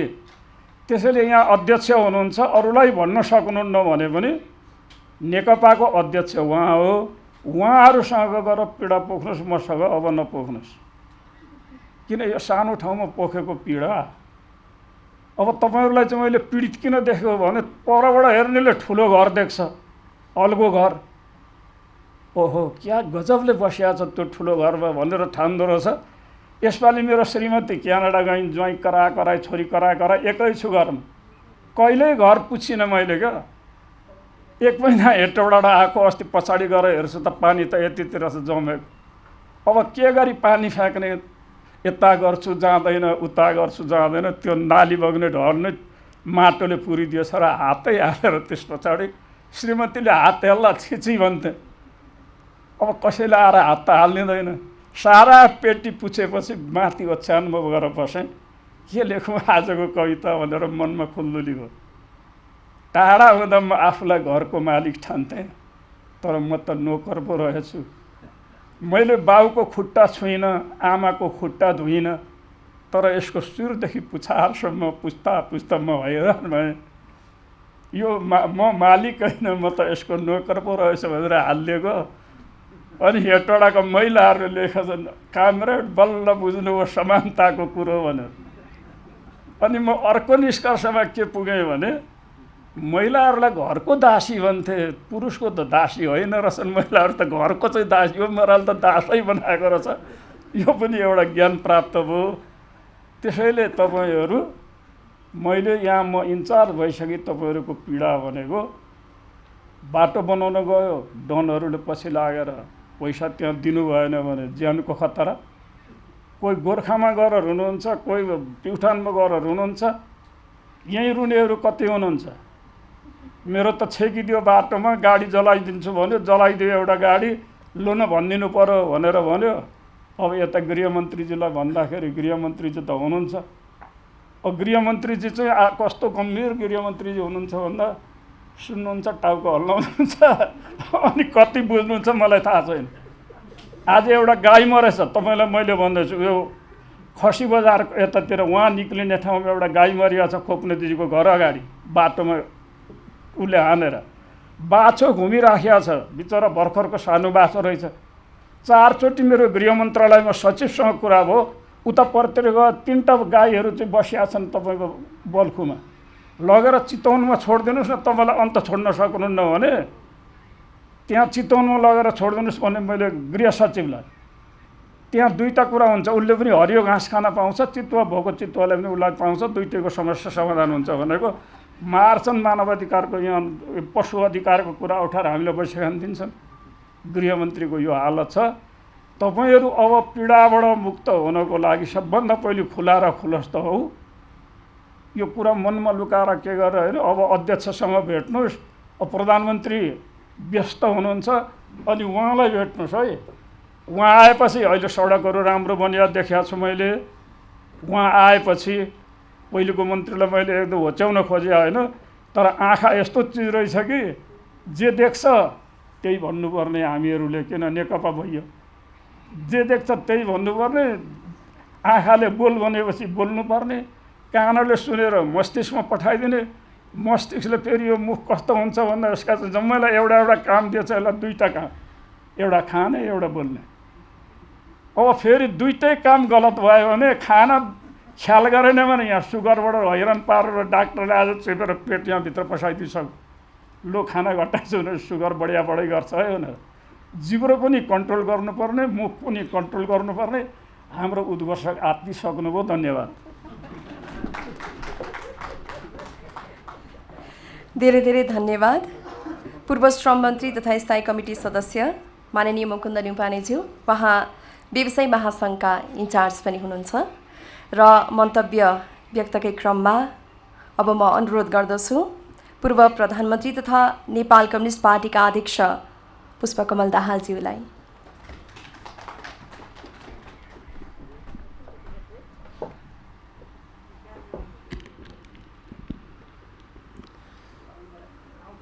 त्यसैले यहाँ अध्यक्ष हुनुहुन्छ, अरूलाई भन्न सक्नुहुन्न भने पनि नेकपाको अध्यक्ष उहाँ हो। उहाँहरूसँग गएर पीडा पोख्नुहोस्, मसँग अब नपोख्नुहोस्। किन यो सानो ठाउँमा पोखेको पीडा। अब तपाईँहरूलाई चाहिँ मैले पीडित किन देखेको भने परबाट हेर्नेले ठुलो घर देख्छ, अल्गो घर। ओहो क्या गजबले बसिया छ त्यो ठुलो घरमा भनेर ठान्दो रहेछ। यसपालि मेरो श्रीमती क्यानाडा गइन्, ज्वाइँ कराई छोरी कराई एकै छु घरमा। कहिल्यै घर पुछिनँ मैले क्या। 1 महिना हेटौडाबाट आएको, अस्ति पछाडि गएर हेर्छु त पानी त यतितिर छ जमेको। अब के गरी पानी फ्याँक्ने, यता गर्छु जाँदैन, उता गर्छु जाँदैन। त्यो नाली बग्ने ढल नै माटोले पुरिदिएछ र हातै हालेर त्यस पछाडि श्रीमतीले हात हेल्ला छिची भन्थे। अब कसैले आएर हात त हालिँदैन। सारा पेटी पुछेपछि माथि ओछ्यानमा गएर बसेँ, के लेखौँ आजको कविता भनेर मनमा खुल्दुली भयो। टाढा हुँदा म आफूलाई घरको मालिक ठान्थेँ, तर म त नोकर पो रहेछु। मैले बाउको खुट्टा छुइनँ, आमाको खुट्टा धुइनँ, तर यसको सुरदेखि पुछारसम्म पुस्ता म हैरान भएँ। यो म मालिक होइन, म त यसको नोकर पो रहेछ भनेर हालिदिएको। अनि हेटौडाका महिलाहरूले लेखेछन्, कामरेड बल्ल बुझ्नुभयो समानताको कुरो भनेर। अनि म अर्को निष्कर्षमा के पुगेँ भने महिलाहरूलाई घरको दासी भन्थे, पुरुषको त दासी होइन रहेछन् महिलाहरू, त घरको चाहिँ दासी हो, मलाई त दासै बनाएको रहेछ। यो पनि एउटा ज्ञान प्राप्त भयो। त्यसैले तपाईँहरू, मैले यहाँ म इन्चार्ज भइसकेँ, तपाईँहरूको पीडा भनेको बाटो बनाउन गयो, डनहरूले पछि लागेर पैसा त्यहाँ दिनु भएन भने ज्यानको खतरा। कोही गोर्खामा गएर हुनुहुन्छ, कोही प्युठानमा गएर हुनुहुन्छ, यहीँ रुनेहरू कति हुनुहुन्छ। मेरो त छेकिदियो बाटोमा, गाडी जलाइदिन्छु भन्यो, जलाइदियो एउटा गाडी, लो न भनिदिनु पर्यो भनेर भन्यो। अब यता गृहमन्त्रीजीलाई भन्दाखेरि गृहमन्त्रीजी त हुनुहुन्छ, अब गृहमन्त्रीजी चाहिँ कस्तो गम्भीर गृहमन्त्रीजी हुनुहुन्छ भन्दा सुन्नुहुन्छ, टाउको हल्लाउनुहुन्छ, अनि कति बुझ्नुहुन्छ मलाई थाहा छैन। आज एउटा गाई मरेछ, तपाईँलाई मैले भन्दैछु, यो खसी बजार यतातिर उहाँ निक्लिने ठाउँमा एउटा गाई मरिया छ, खोप्ने दिदीको घर अगाडि बाटोमा उसले हानेर। बाछो घुमिराखेको छ, बिचरा भर्खरको सानो बाछो रहेछ। 4 चोटि मेरो गृह मन्त्रालयमा सचिवसँग कुरा भयो, उता परतिर गयो 3टा गाईहरू चाहिँ बसिया छन् तपाईँको बल्खुमा, लगेर चितवनमा छोडिदिनुहोस् न, तपाईँलाई अन्त छोड्न सक्नुहुन्न भने त्यहाँ चितवनमा लगेर छोडिदिनुहोस् भने मैले गृह सचिवलाई। त्यहाँ 2टा कुरा हुन्छ, उसले पनि हरियो घाँस खान पाउँछ, चितुवा भएको चितुवाले पनि उसलाई पाउँछ, दुईटैको समस्या समाधान हुन्छ भनेको। मार्छन् मानव अधिकारको, यहाँ पशु अधिकारको कुरा उठाएर हामीलाई बसिखान दिन्छन्। गृहमन्त्रीको यो हालत छ। तपाईँहरू अब पीडाबाट मुक्त हुनको लागि सबभन्दा पहिले खुला र खुलस्त हौ। यो कुरा मनमा लुकाएर के गरेर होइन, अब अध्यक्षसँग भेट्नुहोस्। अब प्रधानमन्त्री व्यस्त हुनुहुन्छ, अनि उहाँलाई भेट्नुहोस् है। उहाँ आएपछि अहिले सडकहरू राम्रो बनिया देखाएको छु मैले। उहाँ आएपछि पहिलेको मन्त्रीलाई मैले एकदम होच्याउन खोजेँ होइन, तर आँखा यस्तो चिज रहेछ कि जे देख्छ त्यही भन्नुपर्ने हामीहरूले, किन नेकपा भइयो। जे देख्छ त्यही भन्नुपर्ने, आँखाले बोल भनेपछि बोल्नुपर्ने, कानले सुनेर मस्तिष्कमा पठाइदिने, मस्तिष्कले फेरि यो मुख कस्तो हुन्छ भन्दा यसका चाहिँ जम्मैलाई एउटा एउटा काम दिएछ, यसलाई 2टा काम, एउटा खाने एउटा बोल्ने। अब फेरि 2टै काम गलत भयो भने, खाना ख्याल गरेन भने यहाँ सुगरबाट हैरान पारेर डाक्टरले आज चेपेर पेट यहाँभित्र पसाइदिइसक्यो, लो खाना घटाइछु भने सुगर बढिया बढी गर्छ है भनेर। जिब्रो पनि कन्ट्रोल गर्नुपर्ने, मुख पनि कन्ट्रोल गर्नुपर्ने। हाम्रो उद्घोषक आत्तिसक्नुभयो, धन्यवाद। धेरै धेरै धन्यवाद। पूर्व श्रम मन्त्री तथा स्थायी कमिटी सदस्य माननीय मुकुन्द न्युपानेज्यू, उहाँ व्यवसायी महासङ्घका इन्चार्ज पनि हुनुहुन्छ र मन्तव्य व्यक्तकै क्रममा अब म अनुरोध गर्दछु पूर्व प्रधानमन्त्री तथा नेपाल कम्युनिस्ट पार्टीका अध्यक्ष पुष्पकमल दाहालज्यूलाई।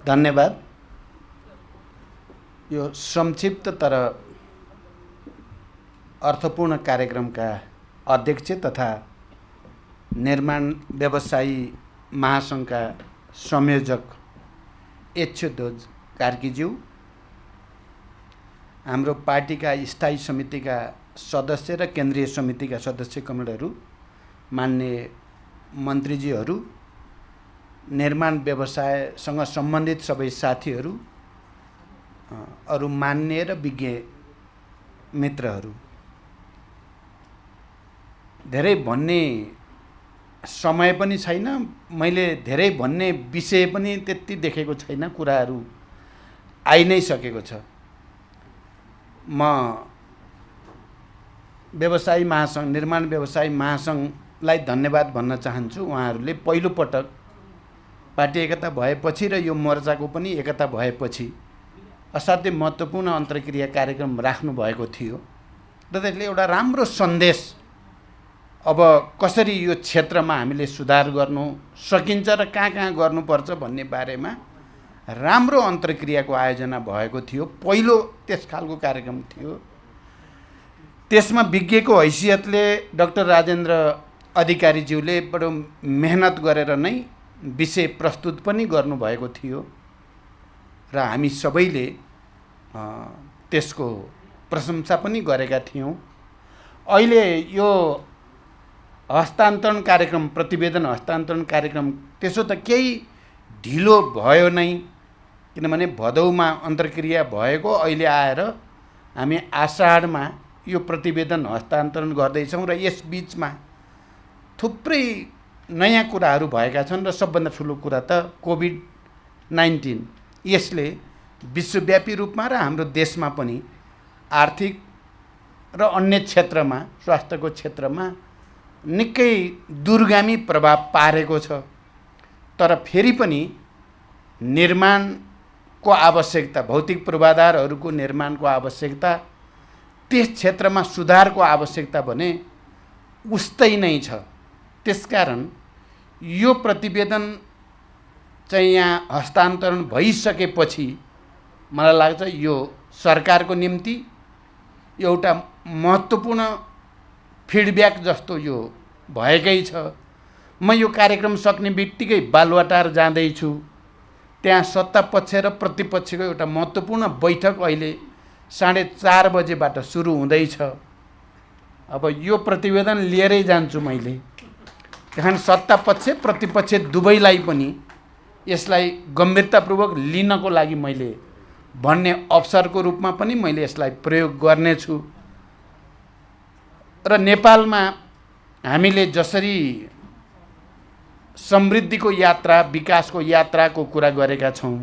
धन्यवाद। यो संक्षिप्त तर अर्थपूर्ण कार्यक्रमका अध्यक्ष तथा निर्माण व्यवसायी महासङ्घका संयोजक एच्छोध्वज कार्कीज्यू, हाम्रो पार्टीका स्थायी समितिका सदस्य र केन्द्रीय समितिका सदस्य कमरेडहरू, माननीय मन्त्रीजीहरू, निर्माण व्यवसायसँग सम्बन्धित सबै साथीहरू, अरू मान्य र विज्ञ मित्रहरू, धेरै भन्ने समय पनि छैन, मैले धेरै भन्ने विषय पनि त्यति देखेको छैन, कुराहरू आइ नै सकेको छ। म व्यवसायी महासङ्घ, निर्माण व्यवसायी महासङ्घलाई धन्यवाद भन्न चाहन्छु। उहाँहरूले पहिलोपटक पार्टी एकता भएपछि र यो मोर्चाको पनि एकता भएपछि असाध्यै महत्त्वपूर्ण अन्तर्क्रिया कार्यक्रम राख्नुभएको थियो र त्यसले एउटा राम्रो सन्देश, अब कसरी यो क्षेत्रमा हामीले सुधार गर्नु सकिन्छ र कहाँ गर्नुपर्छ भन्ने बारेमा राम्रो अन्तर्क्रियाको आयोजना भएको थियो। पहिलो त्यस खालको कार्यक्रम थियो। त्यसमा विज्ञको हैसियतले डाक्टर राजेन्द्र अधिकारीज्यूले बडो मेहनत गरेर नै विषय प्रस्तुत पनि गर्नुभएको थियो र हामी सबैले त्यसको प्रशंसा पनि गरेका थियौँ। अहिले यो हस्तान्तरण कार्यक्रम, प्रतिवेदन हस्तान्तरण कार्यक्रम त्यसो त केही ढिलो भयो नै, किनभने भदौमा अन्तर्क्रिया भएको, अहिले आएर हामी आषाढमा यो प्रतिवेदन हस्तान्तरण गर्दैछौँ र यस बिचमा थुप्रै नयाँ कुराहरू भएका छन् र सबभन्दा ठुलो कुरा त कोभिड-19 यसले विश्वव्यापी रूपमा र हाम्रो देशमा पनि आर्थिक र अन्य क्षेत्रमा, स्वास्थ्यको क्षेत्रमा निकै दूरगामी प्रभाव पारेको छ। तर फेरि पनि निर्माणको आवश्यकता, भौतिक पूर्वाधारहरूको निर्माणको आवश्यकता, त्यस क्षेत्रमा सुधारको आवश्यकता भने उस्तै नै छ। त्यसकारण यो प्रतिवेदन चाहिँ यहाँ हस्तान्तरण भइसकेपछि मलाई लाग्छ यो सरकारको निम्ति एउटा महत्त्वपूर्ण फिडब्याक जस्तो यो भएकै छ। म यो कार्यक्रम सक्ने बित्तिकै बालुवाटार जाँदैछु, त्यहाँ सत्तापक्ष र प्रतिपक्षको एउटा महत्त्वपूर्ण बैठक अहिले 4:30 बजेबाट सुरु हुँदैछ। अब यो प्रतिवेदन लिएरै जान्छु मैले, त्यहाँ सत्तापक्ष प्रतिपक्ष दुवैलाई पनि यसलाई गम्भीरतापूर्वक लिनको लागि मैले भन्ने अवसरको रूपमा पनि मैले यसलाई प्रयोग गर्नेछु। र नेपालमा हामीले जसरी समृद्धिको यात्रा, विकासको यात्राको कुरा गरेका छौँ,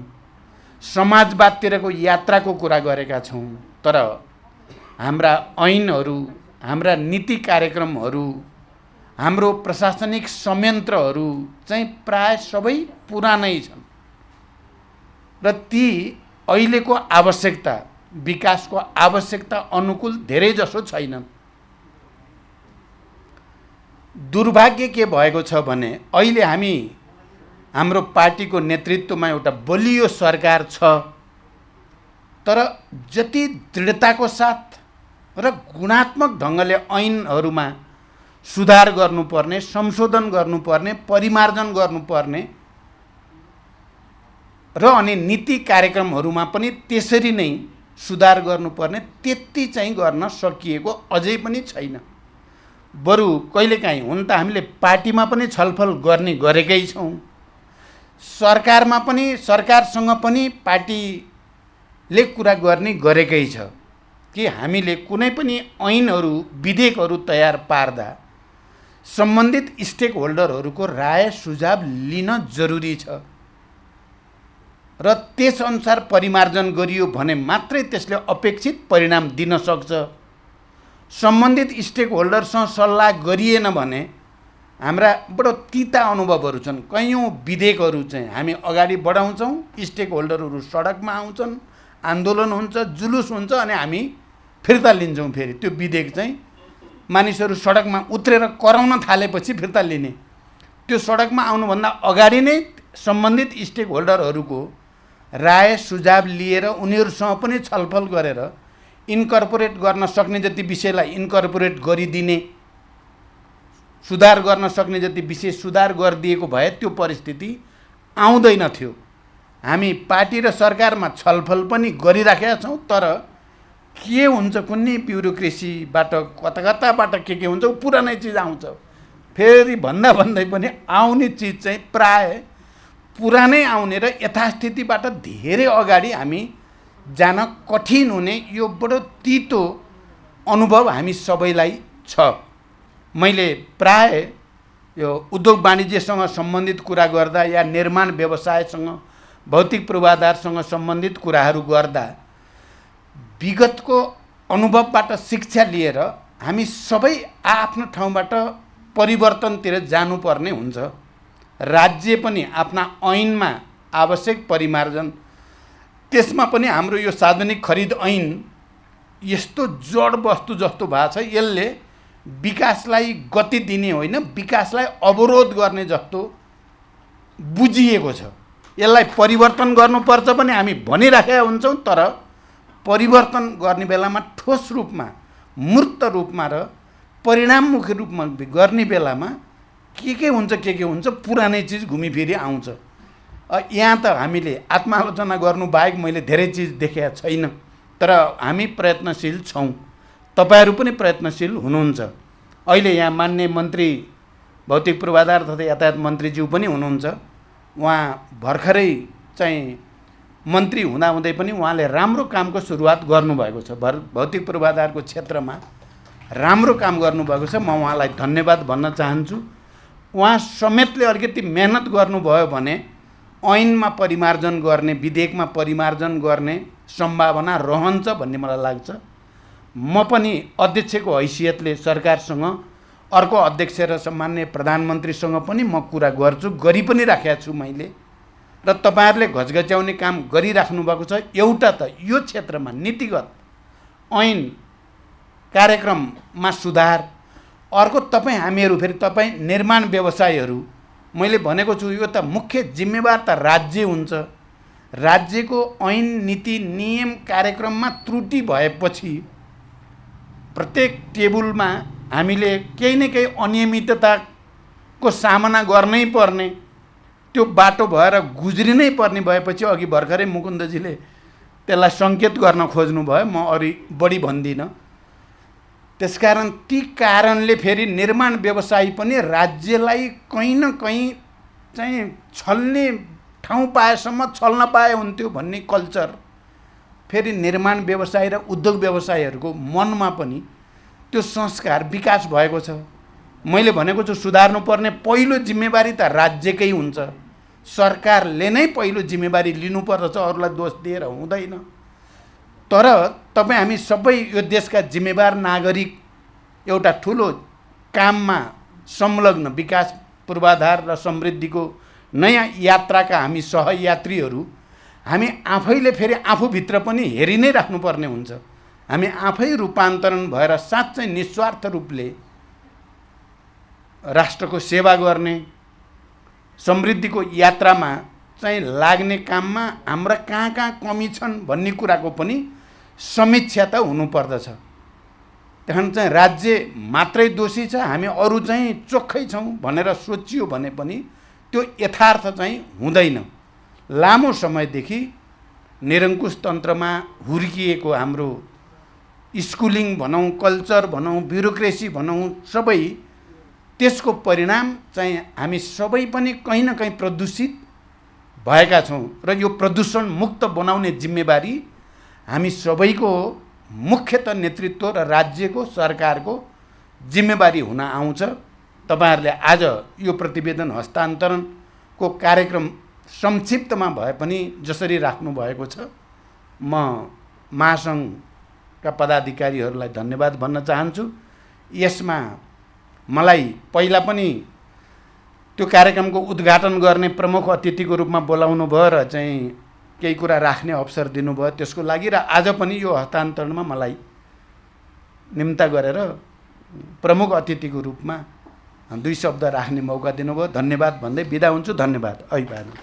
समाजवादतिरको यात्राको कुरा गरेका छौँ, तर हाम्रा ऐनहरू, हाम्रा नीति कार्यक्रमहरू, हाम्रो प्रशासनिक संयन्त्रहरू चाहिँ प्राय सबै पुरानै छन् र ती अहिलेको आवश्यकता, विकासको आवश्यकता अनुकूल धेरै जसो छैनन्। दुर्भाग्य के भएको छ भने अहिले हामी, हाम्रो पार्टीको नेतृत्वमा एउटा बलियो सरकार छ, तर जति दृढताको साथ र गुणात्मक ढङ्गले ऐनहरूमा सुधार गर्नुपर्ने, संशोधन गर्नुपर्ने, परिमार्जन गर्नुपर्ने र अनि नीति कार्यक्रमहरूमा पनि त्यसरी नै सुधार गर्नुपर्ने, त्यति चाहिँ गर्न सकिएको अझै पनि छैन। बरु कहिलेकाहीँ हुन त हामीले पार्टीमा पनि छलफल गरेकै छौँ, सरकारमा पनि, सरकारसँग पनि पार्टीले कुरा गरेकै छ कि हामीले कुनै पनि ऐनहरू, विधेयकहरू तयार पार्दा सम्बन्धित स्टेक होल्डरहरूको राय सुझाव लिन जरुरी छ र त्यसअनुसार परिमार्जन गरियो भने मात्रै त्यसले अपेक्षित परिणाम दिन सक्छ। सम्बन्धित स्टेक होल्डरसँग सल्लाह गरिएन भने हाम्रा बडो तिता अनुभवहरू छन्। कैयौँ विधेयकहरू चाहिँ हामी अगाडि बढाउँछौँ, स्टेक होल्डरहरू सडकमा आउँछन्, आन्दोलन हुन्छ, जुलुस हुन्छ, अनि हामी फिर्ता लिन्छौँ। फेरि त्यो विधेयक चाहिँ मानिसहरू सडकमा उत्रेर कराउन थालेपछि फिर्ता लिने, त्यो सडकमा आउनुभन्दा अगाडि नै सम्बन्धित स्टेक होल्डरहरूको राय सुझाव लिएर उनीहरूसँग पनि छलफल गरेर इन्कर्पोरेट गर्न सक्ने जति विषयलाई इन्कर्पोरेट गरिदिने, सुधार गर्न सक्ने जति विषय सुधार गरिदिएको भए त्यो परिस्थिति आउँदैन थियो। हामी पार्टी र सरकारमा छलफल पनि गरिराखेका छौँ, तर के हुन्छ, कुनै ब्युरोक्रेसीबाट कताबाट के हुन्छ, पुरानै चिज आउँछ। फेरि भन्दै पनि आउने चिज चाहिँ प्राय पुरानै आउने र यथास्थितिबाट धेरै अगाडि हामी जान कठिन हुने, यो बडो तितो अनुभव हामी सबैलाई छ। मैले प्राय यो उद्योग वाणिज्यसँग सम्बन्धित कुरा गर्दा या निर्माण व्यवसायसँग, भौतिक पूर्वाधारसँग सम्बन्धित कुराहरू गर्दा विगतको अनुभवबाट शिक्षा लिएर हामी सबै आफ्नो ठाउँबाट परिवर्तनतिर जानुपर्ने हुन्छ। राज्य पनि आफ्ना ऐनमा आवश्यक परिमार्जन, त्यसमा पनि हाम्रो यो सार्वजनिक खरिद ऐन यस्तो जड वस्तु जस्तो भएको छ, यसले विकासलाई गति दिने होइन, विकासलाई अवरोध गर्ने जस्तो बुझिएको छ। यसलाई परिवर्तन गर्नुपर्छ पनि हामी भनिराखेका हुन्छौँ, तर परिवर्तन गर्ने बेलामा ठोस रूपमा, मूर्त रूपमा र परिणाममुखी रूपमा गर्ने बेलामा के हुन्छ, पुरानै चिज घुमिफिरी आउँछ। यहाँ त हामीले आत्मालोचना गर्नु बाहेक मैले धेरै चिज देखेका छैन, तर हामी प्रयत्नशील छौँ, तपाईँहरू पनि प्रयत्नशील हुनुहुन्छ। अहिले यहाँ मान्य मन्त्री भौतिक पूर्वाधार तथा यातायात मन्त्रीज्यू पनि हुनुहुन्छ। उहाँ भर्खरै चाहिँ मन्त्री हुँदाहुँदै पनि उहाँले राम्रो कामको सुरुवात गर्नुभएको छ। भौतिक पूर्वाधारको क्षेत्रमा राम्रो काम गर्नुभएको छ। म उहाँलाई धन्यवाद भन्न चाहन्छु। उहाँ समेतले अलिकति मेहनत गर्नुभयो भने ऐनमा परिमार्जन गर्ने, विधेयकमा परिमार्जन गर्ने सम्भावना रहन्छ भन्ने मलाई लाग्छ। म पनि अध्यक्षको हैसियतले सरकारसँग, अर्को अध्यक्ष र सम्माननीय प्रधानमन्त्रीसँग पनि म कुरा गर्छु, गरि पनि राखेको छु मैले। र तपाईँहरूले घचघच्याउने काम गरिराख्नु भएको छ। एउटा त यो क्षेत्रमा नीतिगत ऐन कार्यक्रममा सुधार, अर्को हामीहरू फेरि तपाईँ निर्माण व्यवसायीहरू, मैले भनेको छु यो त मुख्य जिम्मेवार त राज्य हुन्छ। राज्यको ऐन नीति नियम कार्यक्रममा त्रुटि भएपछि प्रत्येक टेबलमा हामीले केही न केही अनियमितताको सामना गर्नै पर्ने, त्यो बाटो भएर गुज्रिनै पर्ने भएपछि अघि भर्खरै मुकुन्दजीले त्यसलाई सङ्केत गर्न खोज्नुभयो, म अरू बढी भन्दिनँ। त्यसकारण ती कारणले फेरि निर्माण व्यवसायी पनि राज्यलाई कहीँ न कहीँ चाहिँ छल्ने ठाउँ पाएसम्म छल्न पाए हुन्थ्यो भन्ने कल्चर फेरि निर्माण व्यवसायी र उद्योग व्यवसायीहरूको मनमा पनि त्यो संस्कार विकास भएको छ। मैले भनेको छु सुधार्नुपर्ने पहिलो जिम्मेवारी त राज्यकै हुन्छ। सरकारले नै पहिलो जिम्मेवारी लिनुपर्दछ, अरूलाई दोष दिएर हुँदैन। तर तपाईँ हामी सबै यो देशका जिम्मेवार नागरिक, एउटा ठुलो काममा संलग्न विकास पूर्वाधार र समृद्धिको नयाँ यात्राका हामी सहयात्रीहरू, हामी आफैले फेरि आफूभित्र पनि हेरि नै राख्नुपर्ने हुन्छ। हामी आफै रूपान्तरण भएर साँच्चै निस्वार्थ रूपले राष्ट्रको सेवा गर्ने, समृद्धिको यात्रामा चाहिँ लाग्ने काममा हाम्रा कहाँ कहाँ कमी छन् भन्ने कुराको पनि समीक्षा त हुनुपर्दछ। त्यहाँ चाहिँ राज्य मात्रै दोषी छ, हामी अरू चाहिँ चोखै छौँ भनेर सोचियो भने पनि त्यो यथार्थ चाहिँ हुँदैन। लामो समयदेखि निरङ्कुश तन्त्रमा हुर्किएको हाम्रो स्कुलिङ भनौँ, कल्चर भनौँ, ब्युरोक्रेसी भनौँ, सबै त्यसको परिणाम चाहिँ हामी सबै पनि कहीँ न कहीँ प्रदूषित भएका छौँ। र यो प्रदूषण मुक्त बनाउने जिम्मेवारी हामी सबैको मुख्यतः नेतृत्व र राज्यको, सरकारको जिम्मेवारी हुन आउँछ। तपाईँहरूले आज यो प्रतिवेदन हस्तान्तरणको कार्यक्रम संक्षिप्तमा भए पनि जसरी राख्नुभएको छ, म महासङ्घका पदाधिकारीहरूलाई धन्यवाद भन्न चाहन्छु। यसमा मलाई पहिला पनि त्यो कार्यक्रमको उद्घाटन गर्ने प्रमुख अतिथिको रूपमा बोलाउनु भयो र चाहिँ केही कुरा राख्ने अवसर दिनुभयो, त्यसको लागि। र आज पनि यो हस्तान्तरणमा मलाई निम्ता गरेर प्रमुख अतिथिको रूपमा 2 शब्द राख्ने मौका दिनुभयो। धन्यवाद भन्दै बिदा हुन्छु। धन्यवाद। अभिवादन।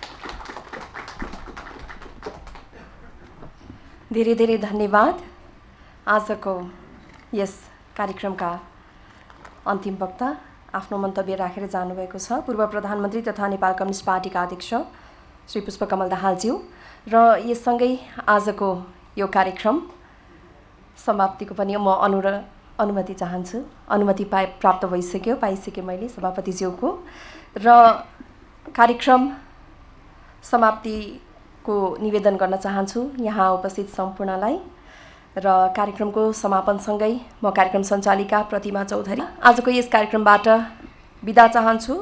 धेरै धेरै धन्यवाद। आजको यस कार्यक्रमका अन्तिम वक्ता आफ्नो मन्तव्य राखेर जानुभएको छ पूर्व प्रधानमन्त्री तथा नेपाल कम्युनिस्ट पार्टीका अध्यक्ष श्री पुष्पकमल दाहालज्यू। र यससँगै आजको यो कार्यक्रम समाप्तिको पनि म अनुमति चाहन्छु। अनुमति प्राप्त पाइसकेँ मैले सभापतिज्यूको। र कार्यक्रम समाप्तिको निवेदन गर्न चाहन्छु यहाँ उपस्थित सम्पूर्णलाई। र कार्यक्रमको समापनसँगै म कार्यक्रम सञ्चालिका प्रतिमा चौधरी आजको यस कार्यक्रमबाट बिदा चाहन्छु।